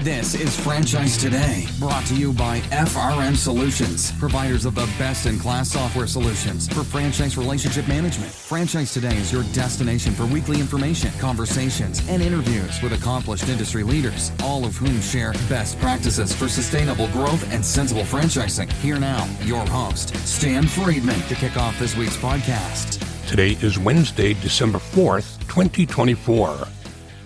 This is Franchise Today, brought to you by FRM Solutions, providers of the best-in-class software solutions for franchise relationship management. Franchise Today is your destination for weekly information, conversations, and interviews with accomplished industry leaders, all of whom share best practices for sustainable growth and sensible franchising. Here now, your host, Stan Friedman, to kick off this week's podcast. Today is Wednesday, December 4th, 2024.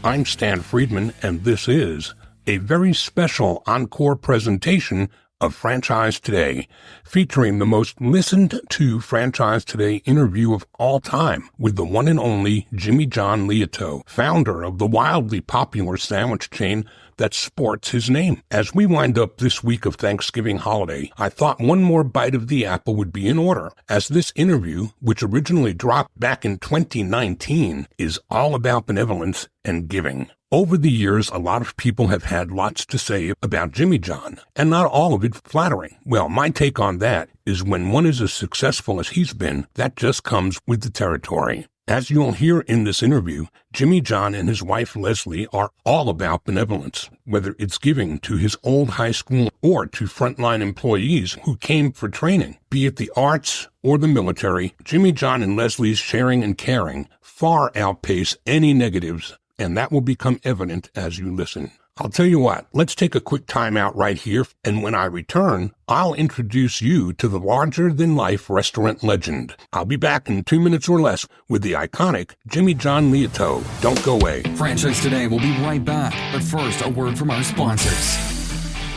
I'm Stan Friedman, and this is a very special encore presentation of Franchise Today, featuring the most listened to Franchise Today interview of all time with the one and only Jimmy John Liautaud, founder of the wildly popular sandwich chain that sports his name. As we wind up this week of Thanksgiving holiday, I thought one more bite of the apple would be in order, as this interview, which originally dropped back in 2019, is all about benevolence and giving. Over the years, a lot of people have had lots to say about Jimmy John, and not all of it flattering. Well, my take on that is when one is as successful as he's been, that just comes with the territory. As you'll hear in this interview, Jimmy John and his wife Leslie are all about benevolence, whether it's giving to his old high school or to frontline employees who came for training. Be it the arts or the military, Jimmy John and Leslie's sharing and caring far outpace any negatives, and that will become evident as you listen. I'll tell you what, let's take a quick time out right here, and when I return, I'll introduce you to the larger-than-life restaurant legend. I'll be back in 2 minutes or less with the iconic Jimmy John Liautaud. Don't go away. Franchise Today will be right back, but first, a word from our sponsors.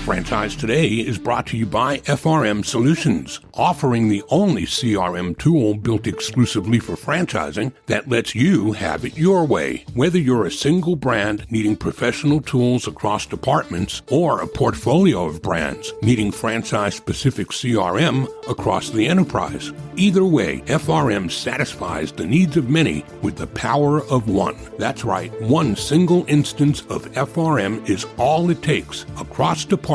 Franchise Today is brought to you by FRM Solutions, offering the only CRM tool built exclusively for franchising that lets you have it your way. Whether you're a single brand needing professional tools across departments or a portfolio of brands needing franchise-specific CRM across the enterprise. Either way, FRM satisfies the needs of many with the power of one. That's right, one single instance of FRM is all it takes across departments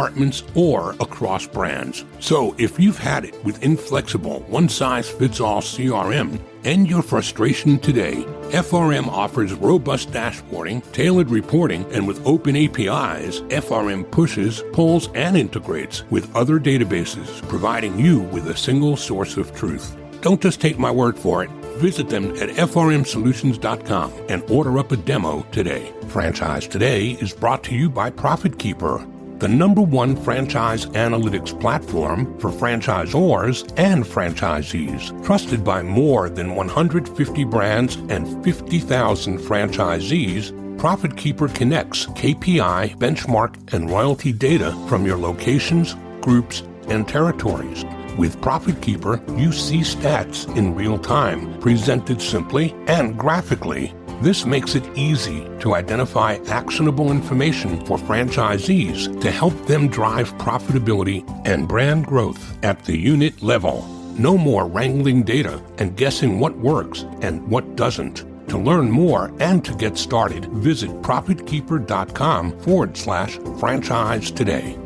or across brands. So if you've had it with inflexible, one-size-fits-all CRM, end your frustration today. FRM offers robust dashboarding, tailored reporting, and with open APIs, FRM pushes, pulls, and integrates with other databases, providing you with a single source of truth. Don't just take my word for it. Visit them at frmsolutions.com and order up a demo today. Franchise Today is brought to you by Profit Keeper, the #1 franchise analytics platform for franchisors and franchisees. Trusted by more than 150 brands and 50,000 franchisees, Profit Keeper connects KPI, benchmark, and royalty data from your locations, groups, and territories. With Profit Keeper, you see stats in real time, presented simply and graphically. This makes it easy to identify actionable information for franchisees to help them drive profitability and brand growth at the unit level. No more wrangling data and guessing what works and what doesn't. To learn more and to get started, visit profitkeeper.com/franchise today.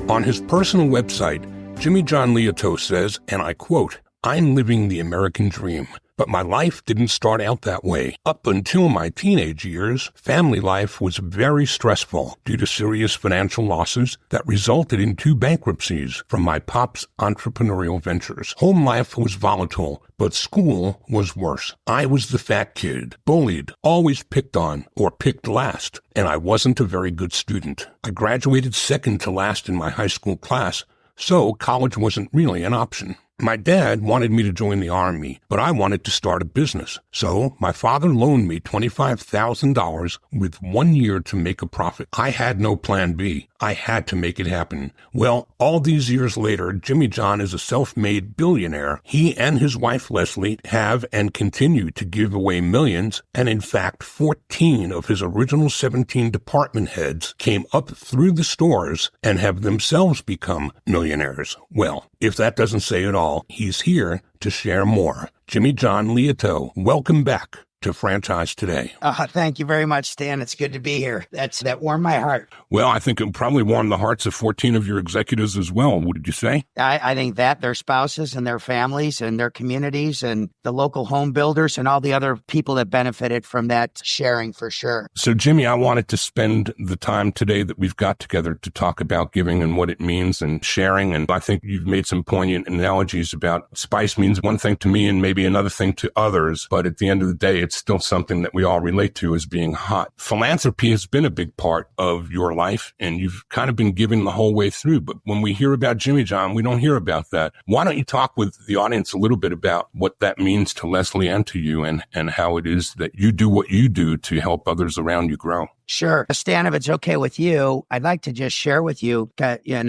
On his personal website, Jimmy John Liautaud says, and I quote, "I'm living the American dream. But my life didn't start out that way. Up until my teenage years, family life was very stressful due to serious financial losses that resulted in 2 bankruptcies from my pop's entrepreneurial ventures. Home life was volatile, but school was worse. I was the fat kid, bullied, always picked on, or picked last, and I wasn't a very good student. I graduated second to last in my high school class, so college wasn't really an option. My dad wanted me to join the Army, but I wanted to start a business. So my father loaned me $25,000 with 1 year to make a profit. I had no plan B. I had to make it happen. Well, all these years later, Jimmy John is a self-made billionaire. He and his wife Leslie have and continue to give away millions, and in fact, 14 of his original 17 department heads came up through the stores and have themselves become millionaires. Well, if that doesn't say it all, he's here to share more. Jimmy John Liautaud, welcome back to franchise today? Thank you very much, Stan. It's good to be here. That warmed my heart. Well, I think it probably warmed the hearts of 14 of your executives as well. What did you say? I think that their spouses and their families and their communities and the local home builders and all the other people that benefited from that sharing for sure. So, Jimmy, I wanted to spend the time today that we've got together to talk about giving and what it means and sharing. And I think you've made some poignant analogies about spice means one thing to me and maybe another thing to others. But at the end of the day, it's still something that we all relate to as being hot. Philanthropy has been a big part of your life, and you've kind of been giving the whole way through. But when we hear about Jimmy John, we don't hear about that. Why don't you talk with the audience a little bit about what that means to Leslie and to you, and how it is that you do what you do to help others around you grow? Sure. Stan, if it's okay with you, I'd like to just share with you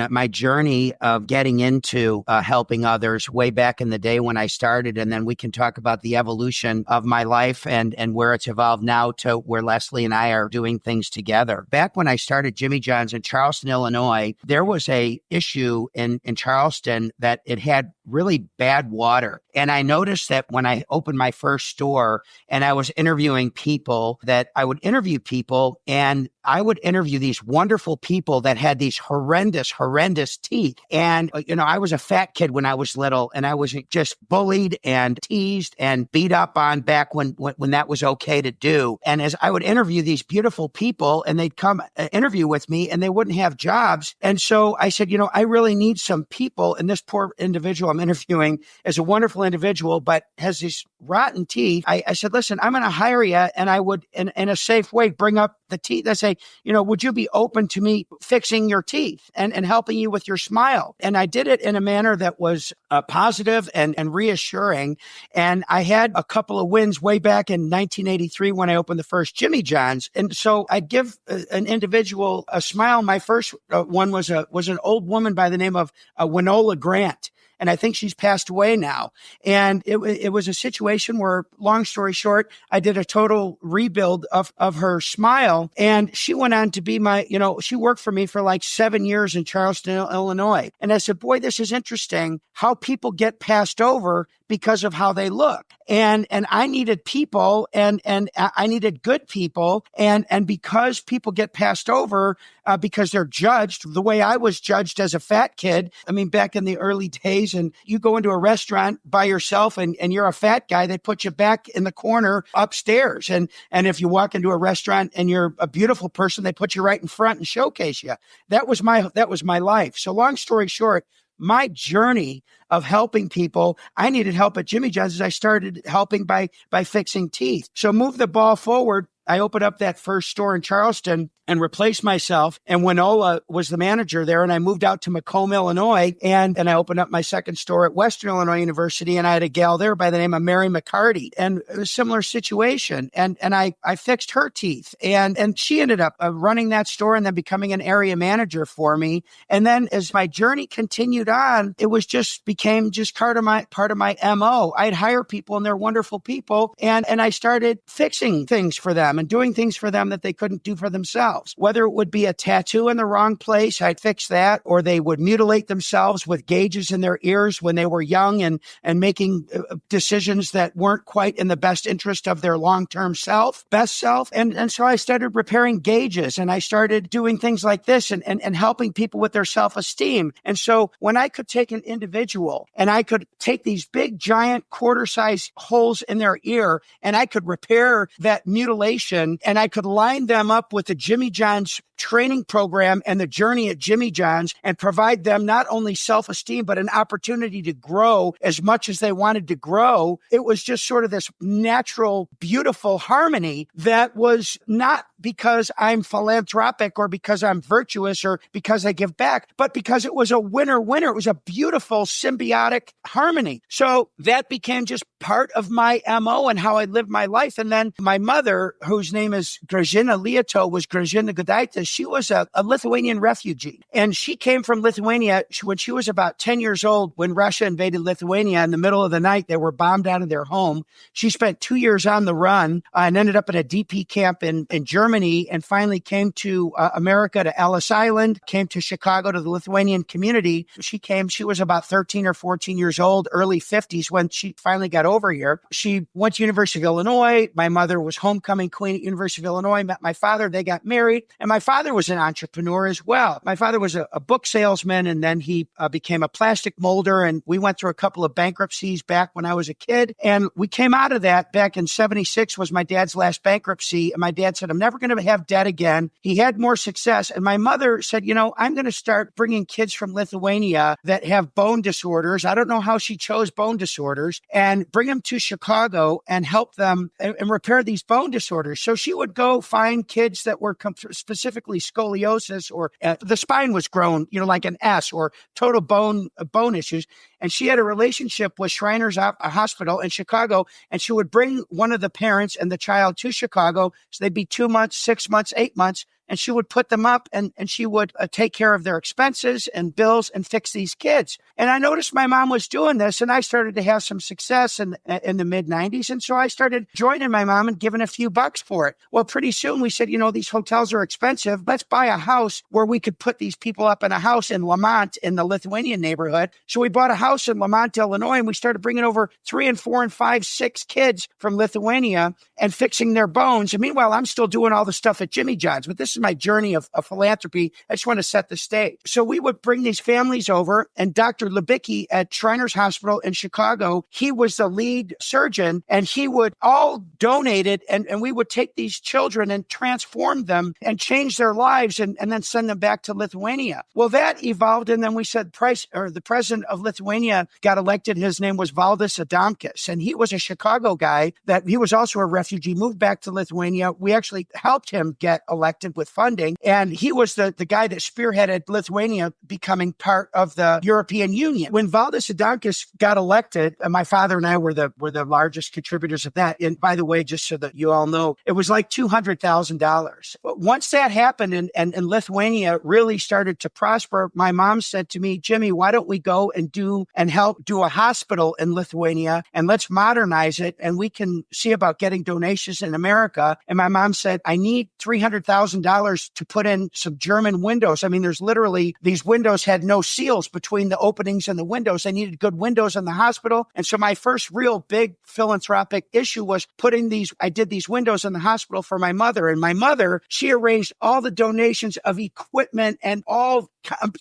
my journey of getting into helping others way back in the day when I started, and then we can talk about the evolution of my life and where it's evolved now to where Leslie and I are doing things together. Back when I started Jimmy John's in Charleston, Illinois, there was a issue in Charleston that it had really bad water. And I noticed that when I opened my first store and I was interviewing people, that I would interview people and I would interview these wonderful people that had these horrendous teeth. And, I was a fat kid when I was little, and I was just bullied and teased and beat up on back when that was okay to do. And as I would interview these beautiful people and they'd come interview with me and they wouldn't have jobs. And so I said, I really need some people. And this poor individual I'm interviewing is a wonderful individual, but has these rotten teeth. I said, listen, I'm going to hire you. And I would, in a safe way, bring up the teeth. I say, would you be open to me fixing your teeth and helping you with your smile? And I did it in a manner that was positive and reassuring. And I had a couple of wins way back in 1983 when I opened the first Jimmy John's. And so I'd give an individual a smile. My first one was an old woman by the name of Winola Grant. And I think she's passed away now. And it was a situation where, long story short, I did a total rebuild of her smile. And she went on to be she worked for me for like 7 years in Charleston, Illinois. And I said, boy, this is interesting how people get passed over because of how they look. And I needed people and I needed good people. And because people get passed over because they're judged the way I was judged as a fat kid. I mean, back in the early days, and you go into a restaurant by yourself and you're a fat guy, they put you back in the corner upstairs. And if you walk into a restaurant and you're a beautiful person, they put you right in front and showcase you. That was my life. So long story short, my journey of helping people, I needed help at Jimmy John's as I started helping by fixing teeth. So move the ball forward. I opened up that first store in Charleston and replaced myself. And Winola was the manager there. And I moved out to Macomb, Illinois. And I opened up my second store at Western Illinois University. And I had a gal there by the name of Mary McCarty. And it was a similar situation. And I fixed her teeth. And she ended up running that store and then becoming an area manager for me. And then as my journey continued on, it was became part of my MO. I'd hire people and they're wonderful people. And I started fixing things for them and doing things for them that they couldn't do for themselves. Whether it would be a tattoo in the wrong place, I'd fix that, or they would mutilate themselves with gauges in their ears when they were young and making decisions that weren't quite in the best interest of their long-term best self. And so I started repairing gauges and I started doing things like this and helping people with their self-esteem. And so when I could take an individual and I could take these big, giant quarter-size holes in their ear and I could repair that mutilation and I could line them up with the Jimmy John's training program and the journey at Jimmy John's and provide them not only self-esteem, but an opportunity to grow as much as they wanted to grow. It was just sort of this natural, beautiful harmony that was not because I'm philanthropic or because I'm virtuous or because I give back, but because it was a winner-winner. It was a beautiful symbiotic harmony. So that became just part of my MO and how I lived my life. And then my mother, whose name is Jimmy Liautaud, was Grażyna Gudaitis. she was a Lithuanian refugee. And she came from Lithuania when she was about 10 years old when Russia invaded Lithuania. In the middle of the night, they were bombed out of their home. She spent 2 years on the run and ended up at a DP camp in Germany, and finally came to America, to Ellis Island, came to Chicago to the Lithuanian community. She was about 13 or 14 years old, early 50s when she finally got over here. She went to University of Illinois. My mother was homecoming queen at University of Illinois, met my father. They got married. And my father was an entrepreneur as well. My father was a book salesman, and then he became a plastic molder. And we went through a couple of bankruptcies back when I was a kid. And we came out of that back in 76 was my dad's last bankruptcy. And my dad said, I'm never going to have debt again. He had more success. And my mother said, I'm going to start bringing kids from Lithuania that have bone disorders. I don't know how she chose bone disorders, and bring them to Chicago and help them and repair these bone disorders. So she would go find kids that were specifically scoliosis, or the spine was grown, like an S, or total bone issues. And she had a relationship with Shriners Hospital in Chicago, and she would bring one of the parents and the child to Chicago. So they'd be 2 months, 6 months, 8 months. And she would put them up, and she would take care of their expenses and bills and fix these kids. And I noticed my mom was doing this, and I started to have some success in the mid-90s. And so I started joining my mom and giving a few bucks for it. Well, pretty soon we said, these hotels are expensive. Let's buy a house where we could put these people up in a house in Lamont in the Lithuanian neighborhood. So we bought a house in Lamont, Illinois, and we started bringing over 3 and 4 and 5, 6 kids from Lithuania and fixing their bones. And meanwhile, I'm still doing all the stuff at Jimmy John's, but this is my journey of philanthropy. I just want to set the stage. So we would bring these families over, and Dr. Libicki at Shriners Hospital in Chicago, he was the lead surgeon, and he would all donate it, and we would take these children and transform them and change their lives, and then send them back to Lithuania. Well, that evolved, and then we said the president of Lithuania got elected. His name was Valdis Adamkus, and he was a Chicago guy that he was also a refugee, moved back to Lithuania. We actually helped him get elected with funding, and he was the guy that spearheaded Lithuania becoming part of the European Union. When Valdis Adamkus got elected, and my father and I were the largest contributors of that. And by the way, just so that you all know, it was like $200,000. But once that happened and Lithuania really started to prosper, my mom said to me, Jimmy, why don't we go and help do a hospital in Lithuania, and let's modernize it, and we can see about getting donations in America. And my mom said, I need $300,000 to put in some German windows. I mean, there's literally, these windows had no seals between the openings and the windows. They needed good windows in the hospital. And so my first real big philanthropic issue was I did these windows in the hospital for my mother. And my mother, she arranged all the donations of equipment and all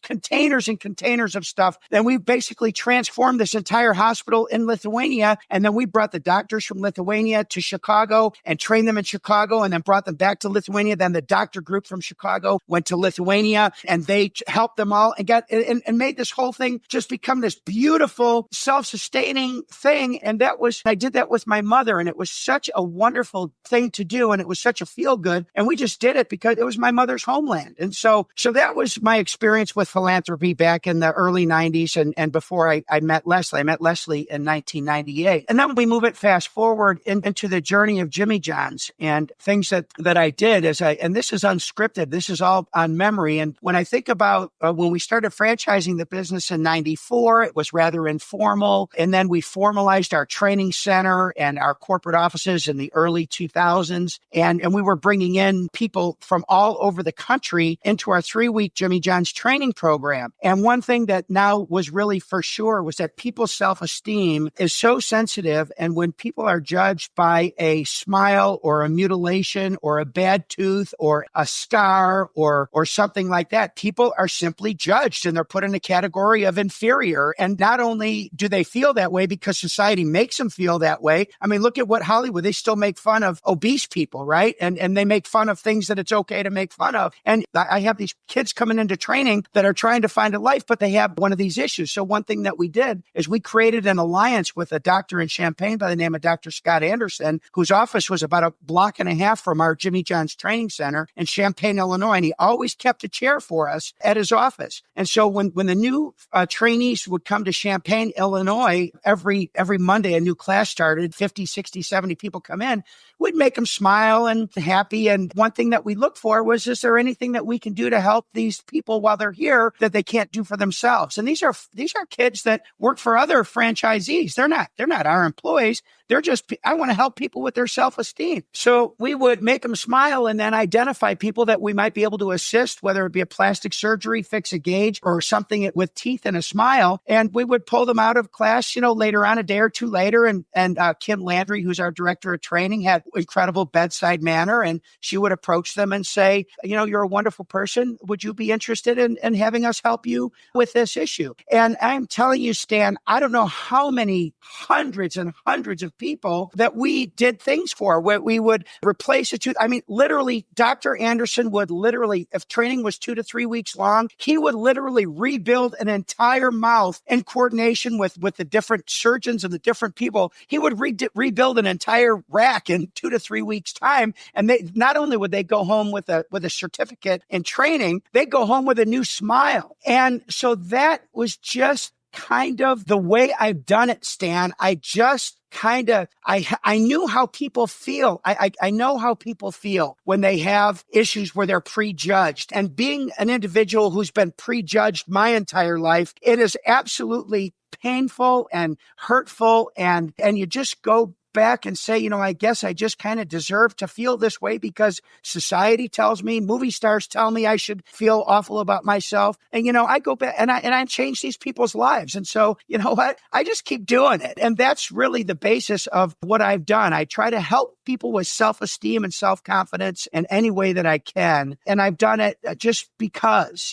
containers and containers of stuff. Then we basically transformed this entire hospital in Lithuania. And then we brought the doctors from Lithuania to Chicago and trained them in Chicago, and then brought them back to Lithuania. Then the doctor group from Chicago went to Lithuania, and they helped them all and made this whole thing just become this beautiful, self-sustaining thing. And I did that with my mother, and it was such a wonderful thing to do. And it was such a feel good. And we just did it because it was my mother's homeland. And so that was my experience with philanthropy back in the early 90s and before I met Leslie. I met Leslie in 1998. And then we move it fast forward into the journey of Jimmy John's and things that I did and this is unscripted. This is all on memory. And when I think about when we started franchising the business in 94, it was rather informal. And then we formalized our training center and our corporate offices in the early 2000s. And we were bringing in people from all over the country into our 3-week Jimmy John's training program. And one thing that now was really for sure was that people's self-esteem is so sensitive. And when people are judged by a smile or a mutilation or a bad tooth or a scar or something like that, people are simply judged and they're put in a category of inferior. And not only do they feel that way because society makes them feel that way. I mean, look at what Hollywood, they still make fun of obese people, right? And they make fun of things that it's okay to make fun of. And I have these kids coming into training that are trying to find a life, but they have one of these issues. So one thing that we did is we created an alliance with a doctor in Champaign by the name of Dr. Scott Anderson, whose office was about a block and a half from our Jimmy John's training center in Champaign, Illinois. And he always kept a chair for us at his office. And so when the new trainees would come to Champaign, Illinois, every Monday, a new class started, 50, 60, 70 people come in. we'd make them smile and happy. And one thing that we look for was, is there anything that we can do to help these people while they're here that they can't do for themselves? And these are kids that work for other franchisees. They're not our employees. They're just, I want to help people with their self-esteem. So we would make them smile and then identify people that we might be able to assist, whether it be a plastic surgery, fix a gauge, or something with teeth and a smile. And we would pull them out of class, later on, a day or two later. And Kim Landry, who's our director of training, had incredible bedside manner. And she would approach them and say, you're a wonderful person. Would you be interested in having us help you with this issue? And I'm telling you, Stan, I don't know how many hundreds and hundreds of people that we did things for, where we would replace a tooth. I mean, literally, Dr. Anderson would literally, if training was 2 to 3 weeks long, he would literally rebuild an entire mouth in coordination with the different surgeons and the different people. He would rebuild an entire rack in 2 to 3 weeks time. And they, not only would they go home with a certificate in training, they'd go home with a new smile. And so that was just kind of the way I've done it, Stan. I just I knew how people feel. I know how people feel when they have issues where they're prejudged. And being an individual who's been prejudged my entire life, it is absolutely painful and hurtful. And you just go back and say, I guess I just kind of deserve to feel this way because society tells me, movie stars tell me I should feel awful about myself. And, I go back and I change these people's lives. And so, you know what? I just keep doing it. And that's really the basis of what I've done. I try to help people with self-esteem and self-confidence in any way that I can. And I've done it just because.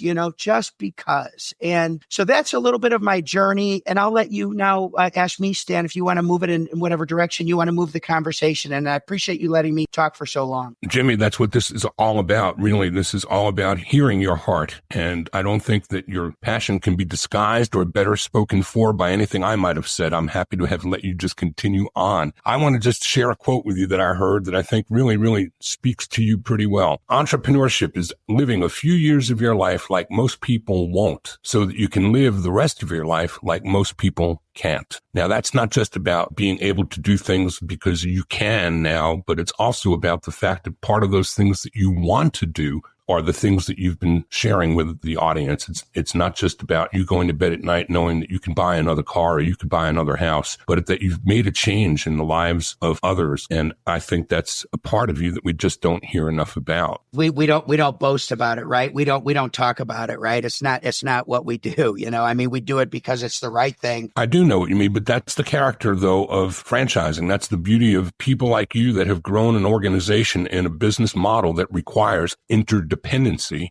And so that's a little bit of my journey. And I'll let you now ask me, Stan, if you want to move it in whatever direction you want to move the conversation. And I appreciate you letting me talk for so long. Jimmy, that's what this is all about. Really, this is all about hearing your heart. And I don't think that your passion can be disguised or better spoken for by anything I might have said. I'm happy to have let you just continue on. I want to just share a quote with you that I heard that I think really, really speaks to you pretty well. Entrepreneurship is living a few years of your life like most people won't, so that you can live the rest of your life like most people can't. Now, that's not just about being able to do things because you can now, but it's also about the fact that part of those things that you want to do are the things that you've been sharing with the audience. It's not just about you going to bed at night knowing that you can buy another car or you could buy another house, but that you've made a change in the lives of others. And I think that's a part of you that we just don't hear enough about. We don't boast about it, right? We don't talk about it, right? It's not what we do. We do it because it's the right thing. I do know what you mean, but that's the character though of franchising. That's the beauty of people like you that have grown an organization in a business model that requires interdependency.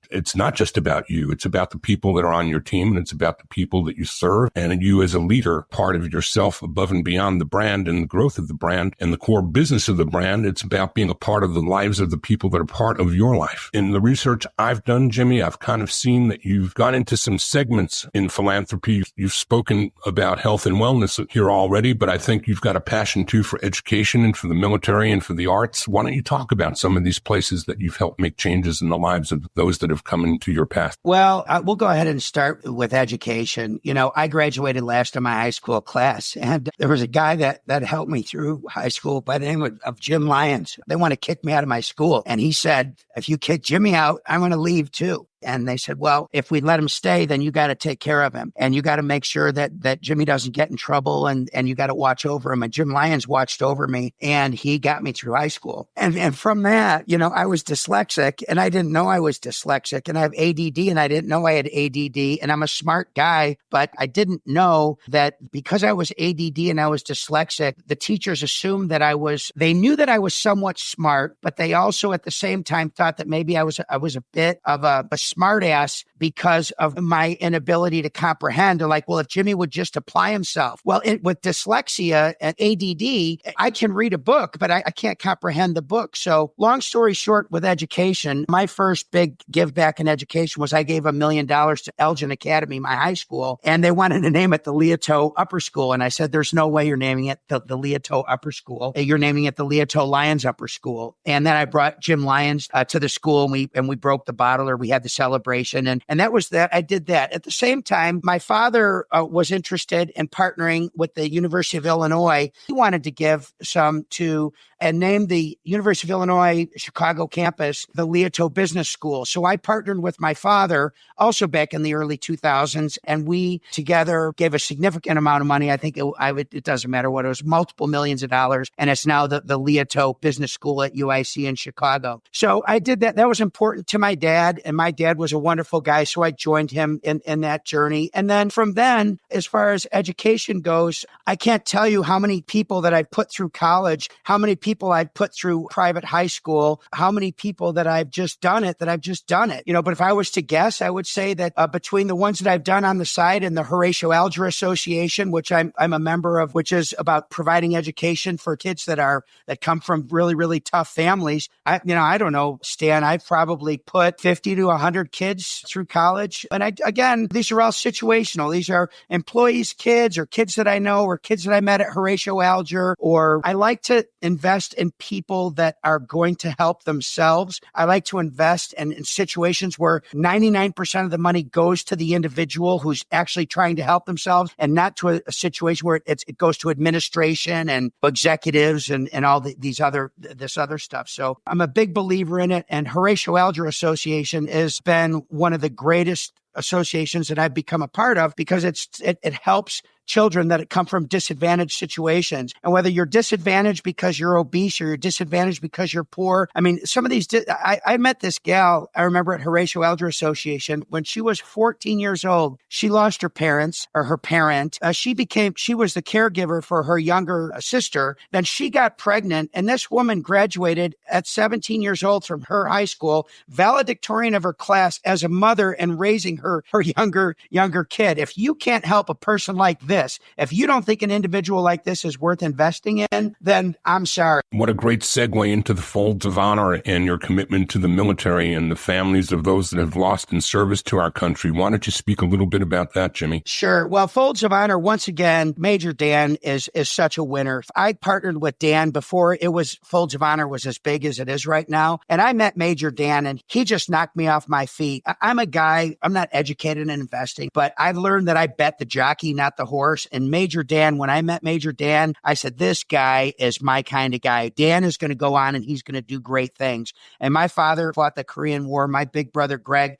It's not just about you. It's about the people that are on your team, and it's about the people that you serve, and you as a leader, part of yourself above and beyond the brand and the growth of the brand and the core business of the brand. It's about being a part of the lives of the people that are part of your life. In the research I've done, Jimmy, I've kind of seen that you've gone into some segments in philanthropy. You've spoken about health and wellness here already, but I think you've got a passion too for education and for the military and for the arts. Why don't you talk about some of these places that you've helped make changes in the lives of those that have come into your path? Well, we'll go ahead and start with education. I graduated last in my high school class, and there was a guy that helped me through high school by the name of Jim Lyons. They want to kick me out of my school. And he said, if you kick Jimmy out, I'm going to leave too. And they said, well, if we let him stay, then you got to take care of him. And you got to make sure that Jimmy doesn't get in trouble, and you got to watch over him. And Jim Lyons watched over me, and he got me through high school. And from that, I was dyslexic, and I didn't know I was dyslexic, and I have ADD, and I didn't know I had ADD, and I'm a smart guy, but I didn't know that because I was ADD and I was dyslexic, the teachers assumed that they knew that I was somewhat smart, but they also at the same time thought that maybe I was a bit of a smart ass because of my inability to comprehend. They're like, well, if Jimmy would just apply himself. Well, with dyslexia and ADD, I can read a book, but I can't comprehend the book. So long story short, with education, my first big give back in education was I gave $1 million to Elgin Academy, my high school, and they wanted to name it the Liautaud Upper School. And I said, there's no way you're naming it the Liautaud Upper School. You're naming it the Liautaud Lions Upper School. And then I brought Jim Lyons to the school, and we broke the bottle, or we had the celebration. And that was that. I did that. At the same time, my father was interested in partnering with the University of Illinois. He wanted to give some to and named the University of Illinois Chicago campus the Liautaud Business School. So I partnered with my father also back in the early 2000s, and we together gave a significant amount of money. I think it doesn't matter what it was, multiple millions of dollars, and it's now the Liautaud Business School at UIC in Chicago. So I did that. That was important to my dad, and my dad was a wonderful guy, so I joined him in that journey. And then from then, as far as education goes, I can't tell you how many people that I've put through college, how many people I've put through private high school, how many people that I've just done it. But if I was to guess, I would say that between the ones that I've done on the side and the Horatio Alger Association, which I'm a member of, which is about providing education for kids that come from really, really tough families. I don't know, Stan, I've probably put 50 to 100 kids through college. And again, these are all situational. These are employees' kids or kids that I know or kids that I met at Horatio Alger, or I like to invest in people that are going to help themselves. I like to invest in situations where 99% of the money goes to the individual who's actually trying to help themselves, and not to a situation where it goes to administration and executives and all this other stuff. So I'm a big believer in it. And Horatio Alger Association has been one of the greatest associations that I've become a part of, because it helps children that come from disadvantaged situations. And whether you're disadvantaged because you're obese or you're disadvantaged because you're poor. I mean, some of these, I met this gal, I remember at Horatio Alger Association, when she was 14 years old, she lost her parents or her parent. She was the caregiver for her younger sister. Then she got pregnant, and this woman graduated at 17 years old from her high school, valedictorian of her class as a mother and raising her younger kid. If you can't help a person like this, if you don't think an individual like this is worth investing in, then I'm sorry. What a great segue into the Folds of Honor and your commitment to the military and the families of those that have lost in service to our country. Why don't you speak a little bit about that, Jimmy? Sure. Well, Folds of Honor, once again, Major Dan is such a winner. I partnered with Dan before Folds of Honor was as big as it is right now. And I met Major Dan, and he just knocked me off my feet. I'm a guy, I'm not educated in investing, but I've learned that I bet the jockey, not the horse. And Major Dan, when I met Major Dan, I said, this guy is my kind of guy. Dan is going to go on and he's going to do great things. And my father fought the Korean War. My big brother, Greg,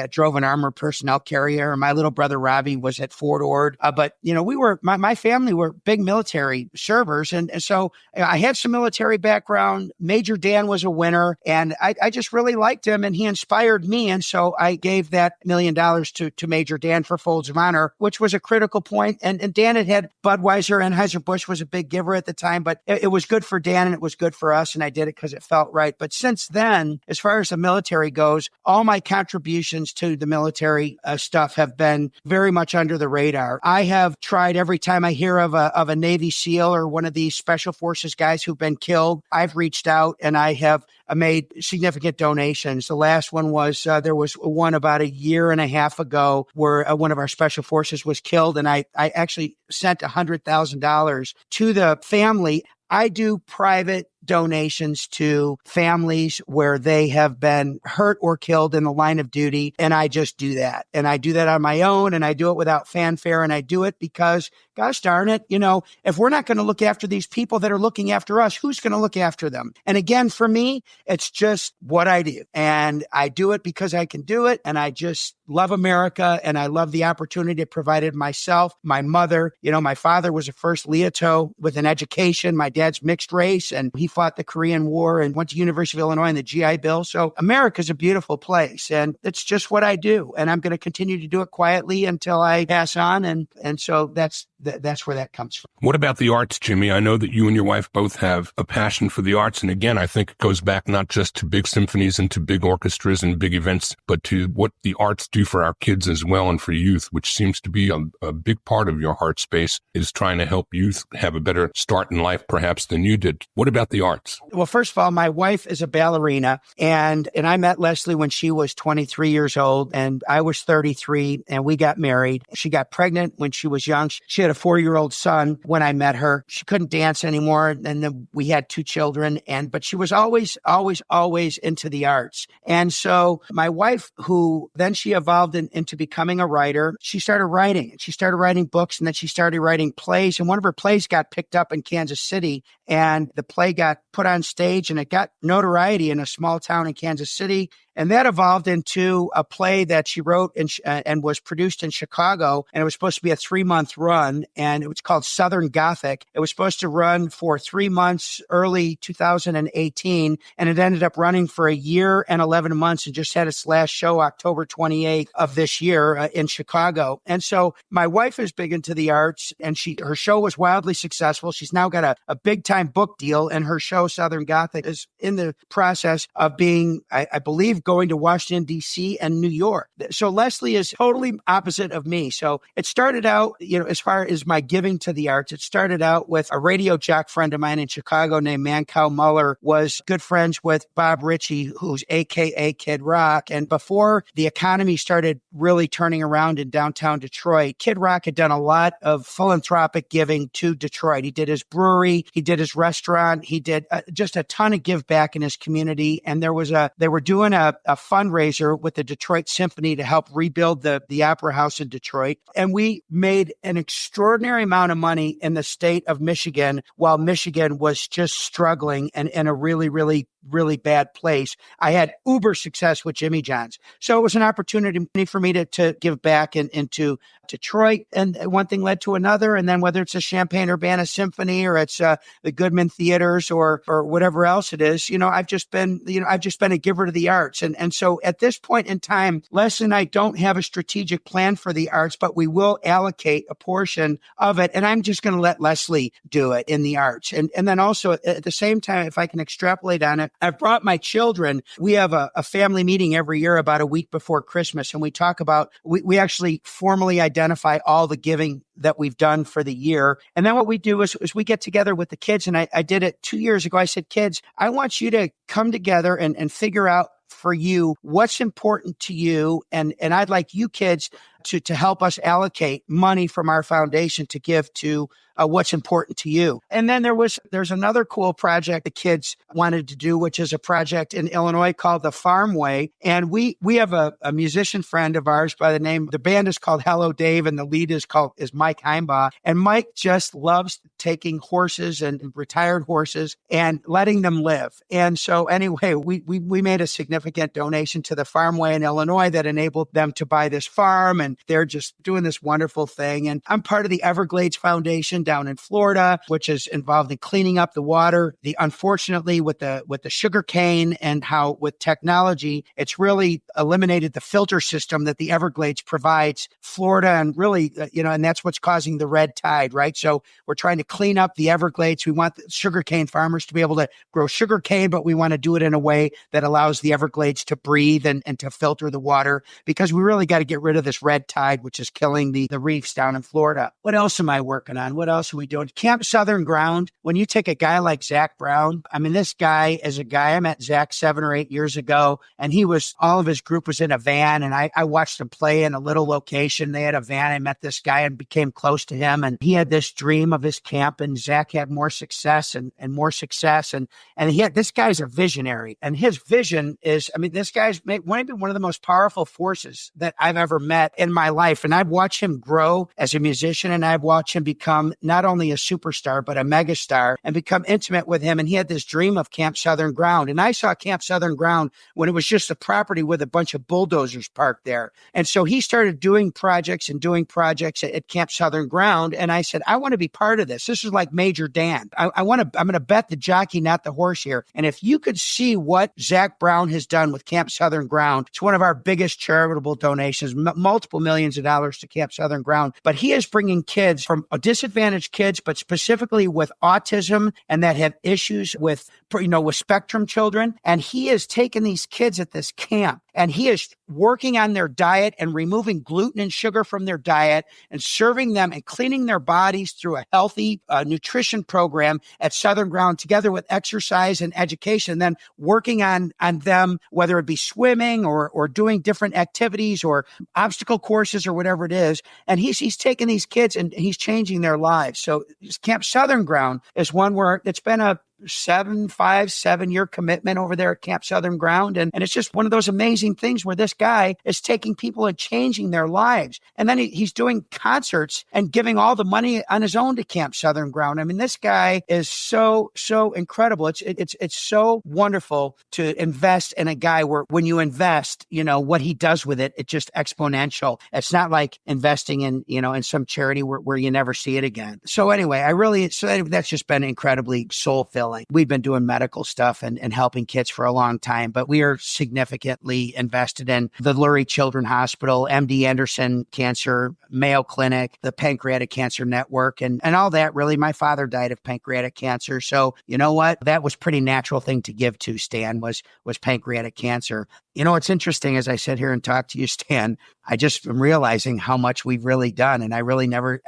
drove an armored personnel carrier. And my little brother, Robbie, was at Fort Ord. But my family were big military servers. And so I had some military background. Major Dan was a winner, and I just really liked him, and he inspired me. And so I gave that $1 million to Major Dan for Folds of Honor, which was a critical point. And Dan had Budweiser. Anheuser-Busch was a big giver at the time, but it was good for Dan and it was good for us. And I did it because it felt right. But since then, as far as the military goes, all my contributions to the military stuff have been very much under the radar. I have tried, every time I hear of a Navy SEAL or one of these special forces guys who've been killed, I've reached out and I have made significant donations. The last one was, there was one about a year and a half ago where one of our special forces was killed, and I actually sent $100,000 to the family. I do private donations to families where they have been hurt or killed in the line of duty. And I just do that. And I do that on my own, and I do it without fanfare. And I do it because, gosh darn it, if we're not going to look after these people that are looking after us, who's going to look after them? And again, for me, it's just what I do. And I do it because I can do it. And I just love America. And I love the opportunity it provided myself, my mother. My father was a first Liautaud with an education. My dad's mixed race, and he fought the Korean War and went to University of Illinois in the GI Bill. So America's a beautiful place, and it's just what I do. And I'm going to continue to do it quietly until I pass on. And so that's where that comes from. What about the arts, Jimmy? I know that you and your wife both have a passion for the arts. And again, I think it goes back not just to big symphonies and to big orchestras and big events, but to what the arts do for our kids as well and for youth, which seems to be a big part of your heart space, is trying to help youth have a better start in life perhaps than you did. What about the the arts? Well, first of all, my wife is a ballerina, and I met Leslie when she was 23 years old, and I was 33, and we got married. She got pregnant when she was young. She had a 4-year-old son when I met her. She couldn't dance anymore, and then we had 2 children, but she was always into the arts. And so my wife, who then she evolved into becoming a writer, she started writing. She started writing books, and then she started writing plays, and one of her plays got picked up in Kansas City, and the play got put on stage, and it got notoriety in a small town in Kansas City. And that evolved into a play that she wrote and was produced in Chicago. And it was supposed to be a 3-month run. And it was called Southern Gothic. It was supposed to run for 3 months, early 2018. And it ended up running for a year and 11 months and just had its last show October 28th of this year in Chicago. And so my wife is big into the arts, and her show was wildly successful. She's now got a big time book deal, and her show Southern Gothic is in the process of being, I believe, going to Washington, D.C. and New York. So Leslie is totally opposite of me. So it started out, as far as my giving to the arts, it started out with a radio jock friend of mine in Chicago named Mancow Muller, was good friends with Bob Ritchie, who's AKA Kid Rock. And before the economy started really turning around in downtown Detroit, Kid Rock had done a lot of philanthropic giving to Detroit. He did his brewery, he did his restaurant, he did just a ton of give back in his community. And they were doing a fundraiser with the Detroit Symphony to help rebuild the Opera House in Detroit. And we made an extraordinary amount of money in the state of Michigan while Michigan was just struggling and in a really, really, really bad place. I had uber success with Jimmy John's. So it was an opportunity for me to give back into Detroit. And one thing led to another. And then whether it's a Champaign-Urbana Symphony or it's the Goodman Theaters or whatever else it is, I've just been a giver to the arts. And so at this point in time, Leslie and I don't have a strategic plan for the arts, but we will allocate a portion of it. And I'm just going to let Leslie do it in the arts. And then also at the same time, if I can extrapolate on it, I've brought my children. We have a family meeting every year about a week before Christmas. And we talk about, we actually formally identify all the giving that we've done for the year. And then what we do is we get together with the kids. And I did it 2 years ago. I said, kids, I want you to come together and figure out for you what's important to you. And I'd like you kids to help us allocate money from our foundation to give to what's important to you. And then there's another cool project the kids wanted to do, which is a project in Illinois called the Farm Way. And we have a musician friend of ours by the name, the band is called Hello Dave, and the lead is Mike Heimbaugh. And Mike just loves taking horses and retired horses and letting them live. And so anyway, we made a significant donation to the Farm Way in Illinois that enabled them to buy this farm, and they're just doing this wonderful thing. And I'm part of the Everglades Foundation down in Florida, which is involved in cleaning up the water. Unfortunately, with the sugar cane and how with technology, it's really eliminated the filter system that the Everglades provides Florida, and really, and that's what's causing the red tide, right? So we're trying to clean up the Everglades. We want the sugarcane farmers to be able to grow sugarcane, but we want to do it in a way that allows the Everglades to breathe and to filter the water, because we really got to get rid of this red tide, which is killing the reefs down in Florida. What else am I working on? What else are we doing? Camp Southern Ground. When you take a guy like Zach Brown, I mean, this guy is a guy, I met Zach 7 or 8 years ago, and all of his group was in a van, and I watched him play in a little location. They had a van. I met this guy and became close to him, and he had this dream of his camp, and Zach had more success and more success. And this guy's a visionary, and his vision is, this guy's one of the most powerful forces that I've ever met in my life. And I've watched him grow as a musician, and I've watched him become not only a superstar, but a megastar, and become intimate with him. And he had this dream of Camp Southern Ground. And I saw Camp Southern Ground when it was just a property with a bunch of bulldozers parked there. And so he started doing projects at Camp Southern Ground. And I said, I want to be part of this. This is like Major Dan. I'm going to bet the jockey, not the horse here. And if you could see what Zach Brown has done with Camp Southern Ground, it's one of our biggest charitable donations, multiple millions of dollars to Camp Southern Ground. But he is bringing kids from disadvantaged kids, but specifically with autism and that have issues with spectrum children. And he has taken these kids at this camp And he is working on their diet and removing gluten and sugar from their diet and serving them and cleaning their bodies through a healthy nutrition program at Southern Ground, together with exercise and education, then working on them, whether it be swimming or doing different activities or obstacle courses or whatever it is. And he's taking these kids and he's changing their lives. So Camp Southern Ground is one where it's been a 7-year commitment over there at Camp Southern Ground. And it's just one of those amazing things where this guy is taking people and changing their lives. And then he's doing concerts and giving all the money on his own to Camp Southern Ground. I mean, this guy is so incredible. It's so wonderful to invest in a guy where when you invest, what he does with it, it's just exponential. It's not like investing in some charity where you never see it again. So anyway, that's just been incredibly soul-filling. We've been doing medical stuff and helping kids for a long time, but we are significantly invested in the Lurie Children's Hospital, MD Anderson Cancer, Mayo Clinic, the Pancreatic Cancer Network, and all that. Really, my father died of pancreatic cancer. So you know what? That was pretty natural thing to give to, Stan, was pancreatic cancer. It's interesting as I sit here and talk to you, Stan, I just am realizing how much we've really done. And I really never,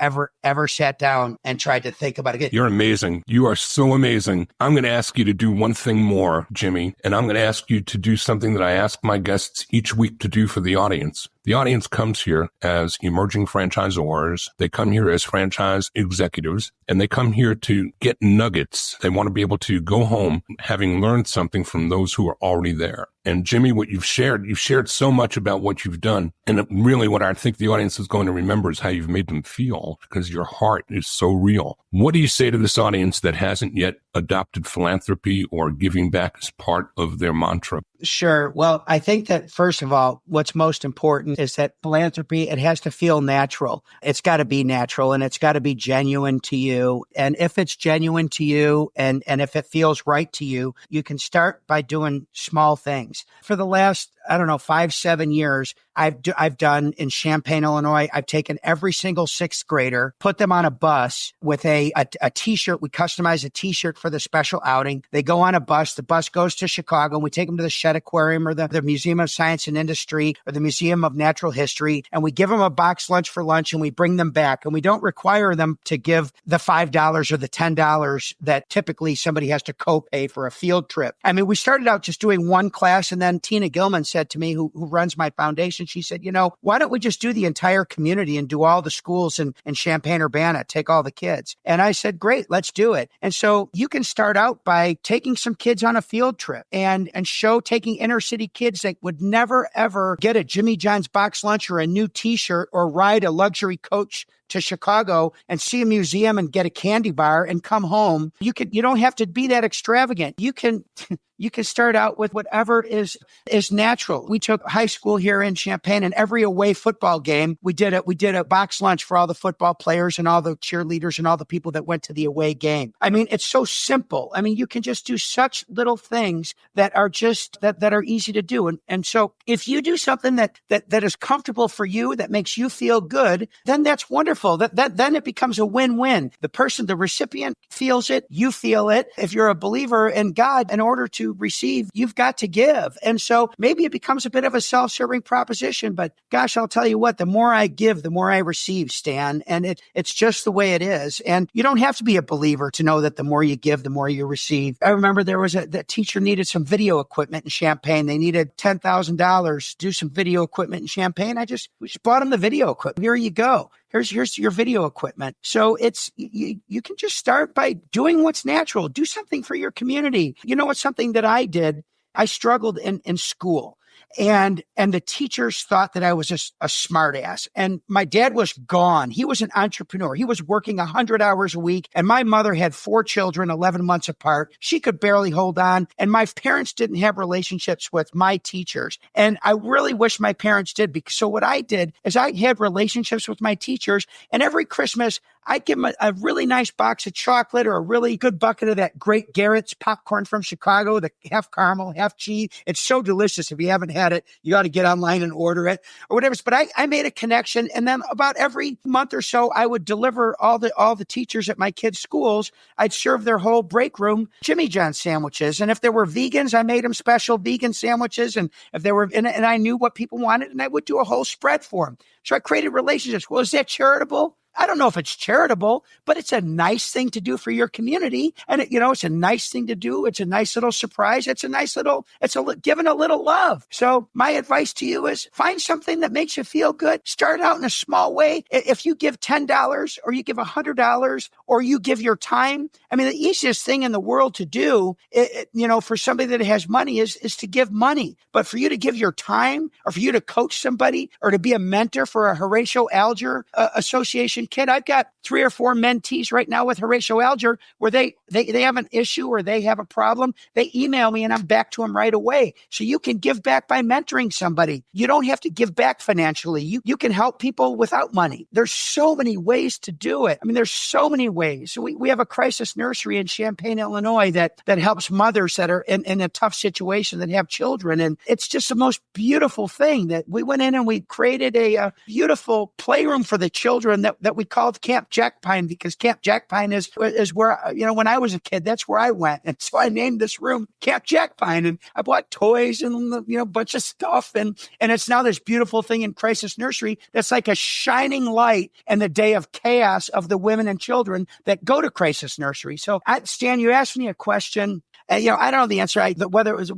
ever sat down and tried to think about it again. You're amazing. You are so amazing. I'm going to ask you to do one thing more, Jimmy, and I'm going to ask you to do something that I ask my guests each week to do for the audience. The audience comes here as emerging franchisors. They come here as franchise executives, and they come here to get nuggets. They want to be able to go home having learned something from those who are already there. And Jimmy, what you've shared so much about what you've done. And really what I think the audience is going to remember is how you've made them feel, because your heart is so real. What do you say to this audience that hasn't yet adopted philanthropy or giving back as part of their mantra? Sure. Well, I think that first of all, what's most important is that philanthropy, it has to feel natural. It's got to be natural and it's got to be genuine to you. And if it's genuine to you and if it feels right to you, you can start by doing small things. For the last, 5-7 years, I've done in Champaign, Illinois, I've taken every single sixth grader, put them on a bus with a t-shirt. We customize a t-shirt for the special outing. They go on a bus. The bus goes to Chicago and we take them to the Shedd Aquarium or the Museum of Science and Industry or the Museum of Natural History. And we give them a box lunch for lunch and we bring them back. And we don't require them to give the $5 or the $10 that typically somebody has to co-pay for a field trip. I mean, we started out just doing one class, and then Tina Gilman said to me, who runs my foundation, she said, why don't we just do the entire community and do all the schools in Champaign-Urbana, take all the kids? And I said, great, let's do it. And so you can start out by taking some kids on a field trip and taking inner city kids that would never, ever get a Jimmy John's box lunch or a new t-shirt or ride a luxury coach to Chicago and see a museum and get a candy bar and come home. You don't have to be that extravagant. You can start out with whatever is natural. We took high school here in Champaign, and every away football game, we did a box lunch for all the football players and all the cheerleaders and all the people that went to the away game. I mean, it's so simple. I mean, you can just do such little things that are just that are easy to do. And so if you do something that is comfortable for you, that makes you feel good, then that's wonderful. Then it becomes a win-win. The recipient feels it, you feel it. If you're a believer in God, in order to receive, you've got to give. And so maybe it becomes a bit of a self-serving proposition, but gosh, I'll tell you what, the more I give, the more I receive, Stan. And it's just the way it is. And you don't have to be a believer to know that the more you give, the more you receive. I remember there was the teacher needed some video equipment in Champaign. They needed $10,000 to do some video equipment in Champaign. We just bought them the video equipment. Here you go. Here's your video equipment. So it's, you can just start by doing what's natural. Do something for your community. You know what's something that I did? I struggled in school. And the teachers thought that I was just a smart ass. And my dad was gone. He was an entrepreneur. He was working 100 hours a week. And my mother had 4 children, 11 months apart. She could barely hold on. And my parents didn't have relationships with my teachers. And I really wish my parents did. So what I did is I had relationships with my teachers. And every Christmas, I'd give them a really nice box of chocolate or a really good bucket of that great Garrett's popcorn from Chicago, the half caramel, half cheese. It's so delicious. If you haven't had it, you got to get online and order it or whatever. But I made a connection. And then about every month or so, I would deliver all the teachers at my kids' schools. I'd serve their whole break room Jimmy John sandwiches. And if there were vegans, I made them special vegan sandwiches. And if there were, and I knew what people wanted, and I would do a whole spread for them. So I created relationships. Well, is that charitable? I don't know if it's charitable, but it's a nice thing to do for your community. And it's a nice thing to do. It's a nice little surprise. It's giving a little love. So my advice to you is find something that makes you feel good. Start out in a small way. If you give $10 or you give $100 or you give your time, I mean, the easiest thing in the world to do, for somebody that has money is to give money. But for you to give your time or for you to coach somebody or to be a mentor for a Horatio Alger Association kid. I've got 3 or 4 mentees right now with Horatio Alger where they have an issue or they have a problem. They email me and I'm back to them right away. So you can give back by mentoring somebody. You don't have to give back financially. You can help people without money. There's so many ways to do it. I mean, there's so many ways. So we have a crisis nursery in Champaign, Illinois that helps mothers that are in a tough situation that have children. And it's just the most beautiful thing that we went in and we created a beautiful playroom for the children that we called Camp Jack Pine, because Camp Jack Pine is where, when I was a kid, that's where I went. And so I named this room Camp Jack Pine, and I bought toys and, a bunch of stuff. And it's now this beautiful thing in Crisis Nursery that's like a shining light in the day of chaos of the women and children that go to Crisis Nursery. So Stan, you asked me a question. I don't know the answer. Whether it was,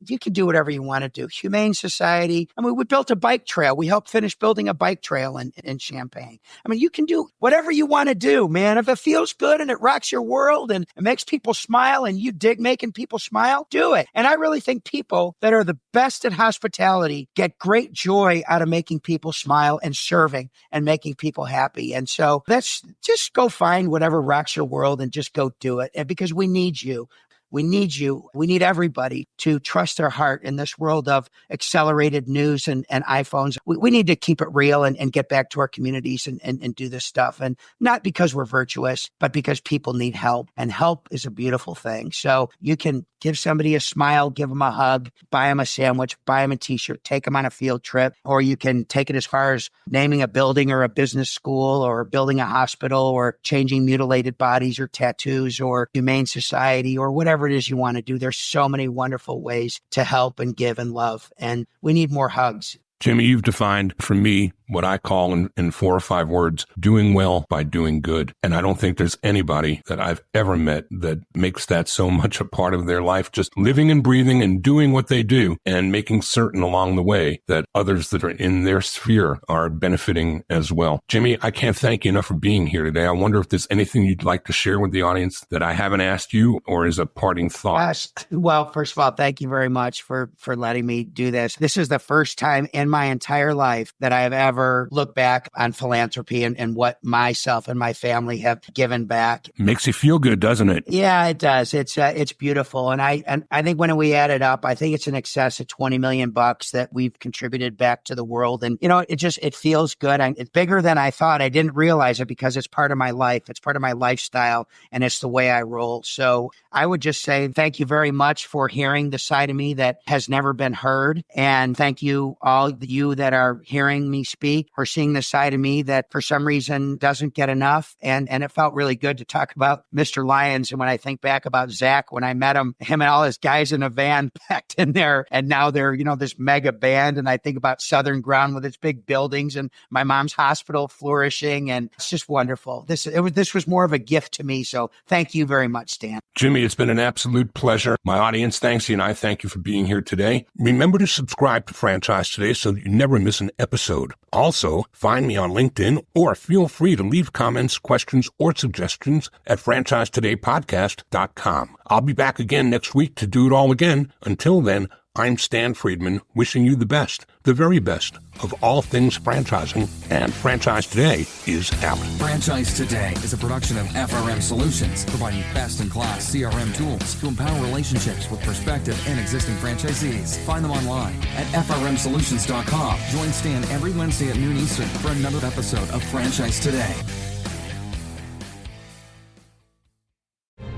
you can do whatever you want to do. Humane Society. I mean, we built a bike trail. We helped finish building a bike trail in Champaign. I mean, you can do whatever you want to do, man. If it feels good and it rocks your world and it makes people smile and you dig making people smile, do it. And I really think people that are the best at hospitality get great joy out of making people smile and serving and making people happy. And so let's just go find whatever rocks your world and just go do it. And because we need you. We need you. We need everybody to trust their heart in this world of accelerated news and iPhones. We need to keep it real and get back to our communities and do this stuff. And not because we're virtuous, but because people need help. And help is a beautiful thing. So you can give somebody a smile, give them a hug, buy them a sandwich, buy them a t-shirt, take them on a field trip, or you can take it as far as naming a building or a business school or building a hospital or changing mutilated bodies or tattoos or Humane Society or whatever it is you want to do. There's so many wonderful ways to help and give and love. And we need more hugs. Jimmy, you've defined for me what I call in 4 or 5 words, doing well by doing good. And I don't think there's anybody that I've ever met that makes that so much a part of their life, just living and breathing and doing what they do and making certain along the way that others that are in their sphere are benefiting as well. Jimmy, I can't thank you enough for being here today. I wonder if there's anything you'd like to share with the audience that I haven't asked you or is a parting thought. Well, first of all, thank you very much for letting me do this. This is the first time in my entire life that I have ever looked back on philanthropy and what myself and my family have given back. Makes you feel good, doesn't it? Yeah, it does. It's beautiful. And I think when we add it up, I think it's in excess of $20 million that we've contributed back to the world. And, it feels good. It's bigger than I thought. I didn't realize it because it's part of my life. It's part of my lifestyle and it's the way I roll. So I would just say thank you very much for hearing the side of me that has never been heard. And thank you, all you that are hearing me speak, or seeing the side of me that for some reason doesn't get enough. And it felt really good to talk about Mr. Lyons. And when I think back about Zach, when I met him and all his guys in a van packed in there, and now they're, this mega band. And I think about Southern Ground with its big buildings and my mom's hospital flourishing. And it's just wonderful. This was more of a gift to me. So thank you very much, Stan. Jimmy, it's been an absolute pleasure. My audience thanks you, and I thank you for being here today. Remember to subscribe to Franchise Today so that you never miss an episode. Also, find me on LinkedIn or feel free to leave comments, questions, or suggestions at franchisetodaypodcast.com. I'll be back again next week to do it all again. Until then, I'm Stan Friedman, wishing you the best, the very best of all things franchising, and Franchise Today is out. Franchise Today is a production of FRM Solutions, providing best-in-class CRM tools to empower relationships with prospective and existing franchisees. Find them online at frmsolutions.com. Join Stan every Wednesday at noon Eastern for another episode of Franchise Today.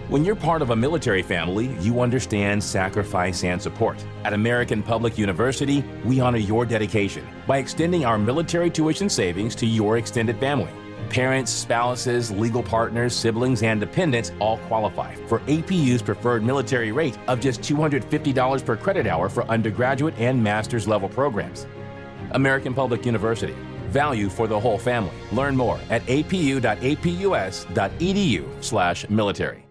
When you're part of a military family, you understand sacrifice and support. At American Public University, we honor your dedication by extending our military tuition savings to your extended family. Parents, spouses, legal partners, siblings, and dependents all qualify for APU's preferred military rate of just $250 per credit hour for undergraduate and master's level programs. American Public University. Value for the whole family. Learn more at apu.apus.edu/military.